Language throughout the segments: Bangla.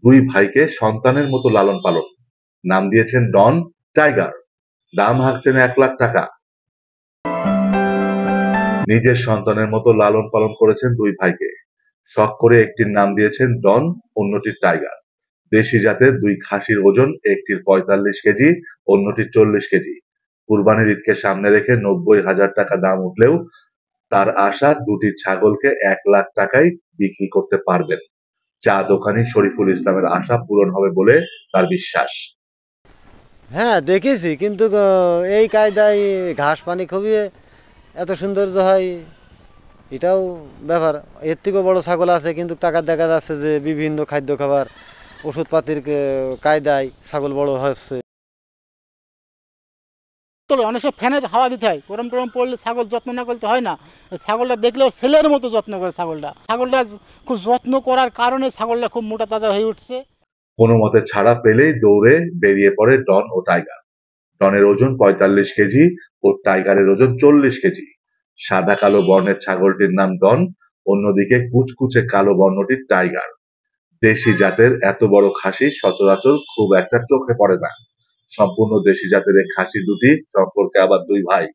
দুই ভাইকে সন্তানের মতো লালন পালন। নাম দিয়েছেন ডন, টাইগার। দাম হাঁকছেন ১,০০,০০০ টাকা। নিজের সন্তানের মতো লালন পালন করেছেন দুই ভাইকে। শখ করে একটির নাম দিয়েছেন ডন, অন্যটির টাইগার। দেশি জাতের দুই খাসির ওজন, একটির ৪৫ কেজি, অন্যটির ৪০ কেজি। কুরবানির ঈদকে সামনে রেখে ৯০,০০০ টাকা দাম উঠলেও তার আশা দুটি ছাগলকে ১,০০,০০০ টাকায় বিক্রি করতে পারবেন। চা দোকানি শরীফুল ইসলামের আশা পূরণ হবে বলে তার বিশ্বাস। হ্যাঁ দেখেছি, কিন্তু এই কায়দায় ঘাস পানি খুবই এত সৌন্দর্য হয়, এটাও ব্যাপার। এর থেকেও বড় ছাগল আছে, কিন্তু টাকা দেখা যাচ্ছে যে বিভিন্ন খাদ্য খাবার ওষুধপাতির কায়দায় ছাগল বড় হচ্ছে। অনেক সময় ফ্যানের হাওয়া দিতে হয়, গরম টরম পড়লে ছাগল যত্ন না করতে হয় না। ছাগলটা দেখলেও ছেলের মতো যত্ন করে ছাগলটা খুব যত্ন করার কারণে ছাগলটা খুব মোটা তাজা হয়ে উঠছে। কোনো মতে ছাড়া পেলেই দৌড়ে বেরিয়ে পড়ে ডন ও টাইগার। ডনের ওজন ৪৫ কেজি ও টাইগারের ওজন ৪০ কেজি। সাদা কালো বর্ণের ছাগলটির নাম ডন, অন্যদিকে কুচকুচে কালো বর্ণটির টাইগার। দেশি জাতের এত বড় খাসি সচরাচর খুব একটা চোখে পড়ে না। সম্পূর্ণ দেশি জাতের এই খাসি দুটি সম্পর্কে আবার দুই ভাই।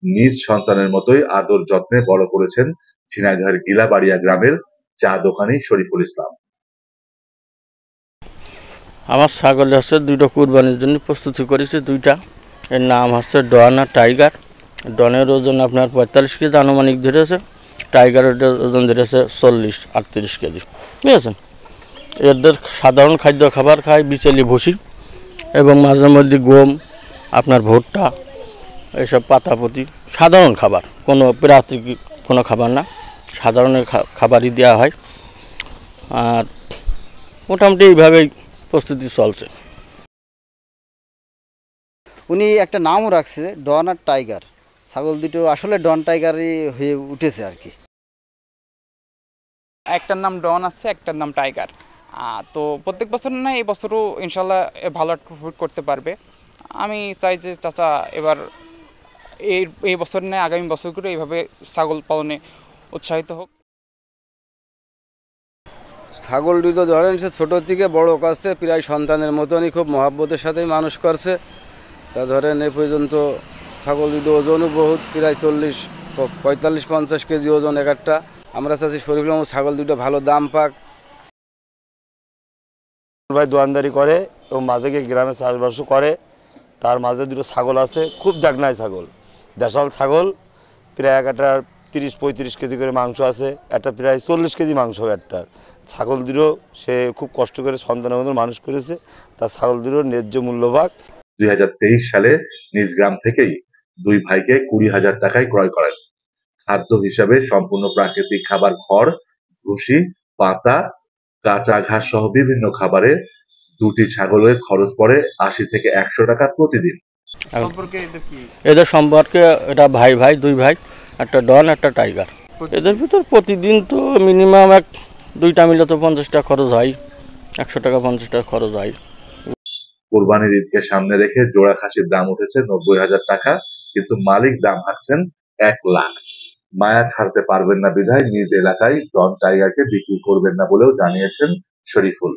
নিজ সন্তানের মতোই আদর যত্নে বড় করেছেন ঝিনাইদহের গিলাবাড়িয়া গ্রামের চা দোকানি শরীফুল ইসলাম। আমার ছাগল হচ্ছে দুটো কুরবানির জন্য প্রস্তুতি করেছি, দুইটা। এর নাম হচ্ছে ডন আর টাইগার। ডনের ওজন আপনার ৪৫ কেজি আনুমানিক ধরেছে, টাইগারের ওজন ধরেছে ৪০-৩৮ কেজি, ঠিক আছে। এদের সাধারণ খাদ্য খাবার খায় বিচেলি ভুসি এবং মাঝে মধ্যে গম, আপনার ভুট্টা, এইসব পাতাপতি সাধারণ খাবার, কোনো প্রাকৃতিক কোনো খাবার না, সাধারণ খাবারই দেওয়া হয়। আর মোটামুটি এইভাবেই প্রস্তুতি চলছে। উনি একটা নামও রাখছে ডন আর টাইগার। ছাগল দুটো আসলে ডন টাইগারই হয়ে উঠেছে আর কি। একটার নাম ডন আছে, একটার নাম টাইগার। তো প্রত্যেক বছর না, এই বছরও ইনশাল্লাহ ভালো একটা প্রফিট করতে পারবে। আমি চাই যে চাচা এবার এই বছর নয়, আগামী বছরগুলো এইভাবে ছাগল পালনে উৎসাহিত হোক। ছাগল দুটো ধরেন সে ছোটোর থেকে বড় করছে, প্রায় সন্তানের মতনই খুব মহাব্বতের সাথেই মানুষ করছে। তা ধরেন এ পর্যন্ত ছাগল দুটো ওজনও বহুত, প্রায় ৪৫-৫০ কেজি ওজন এক একটা। আমরা চাচ্ছি শরীফুল ছাগল দুটো ভালো দাম পাক। ভাই দোয়ানদারি করে এবং মাঝে গিয়ে গ্রামে চাষবাসও করে। তার মাঝে দুটো ছাগল আছে, খুব দেখনায় ছাগল, দেশাল ছাগল। প্রায় এক একটা ৩০-৩৫ কেজি করে মাংস আছে, একটা প্রায় ৪০ কেজি মাংস হবে একটা। ছাগল দুটো সে খুব কষ্ট করে সন্তানের মতো মানুষ করেছে, তার ছাগল দুটোর ন্যায্য মূল্যভাগ। ২০২৩ সালে নিজ গ্রাম থেকেই দুই ভাইকে ২০,০০০ টাকায় ক্রয় করেন। খাদ্য হিসাবে সম্পূর্ণ প্রাকৃতিক খাবার খড়, ভুসি, পাতা, কাঁচা ঘাস সহ বিভিন্ন খাবারে দুটি ছাগলের খরচ পড়ে ৮০ থেকে ১০০ টাকা প্রতিদিন। এদের সম্পর্কে এটা ভাই ভাই, দুই ভাই, একটা ডন একটা টাইগার। এদের ভিতর প্রতিদিন তো মিনিমাম দুইটা মিলে তো ৫০ টাকা খরচ হয়, ১০০ টাকা ৫০ টাকা খরচ হয়। কোরবানির ঈদকে সামনে রেখে জোড়া খাসির দাম উঠেছে ৯০,০০০ টাকা, কিন্তু মালিক দাম হাঁকছেন ১,০০,০০০। মায়া ছাড়তে পারবেন না বিধায় নিজ এলাকায় ডন টাইগারকে বিক্রি করবেন না বলেও জানিয়েছেন শরীফুল।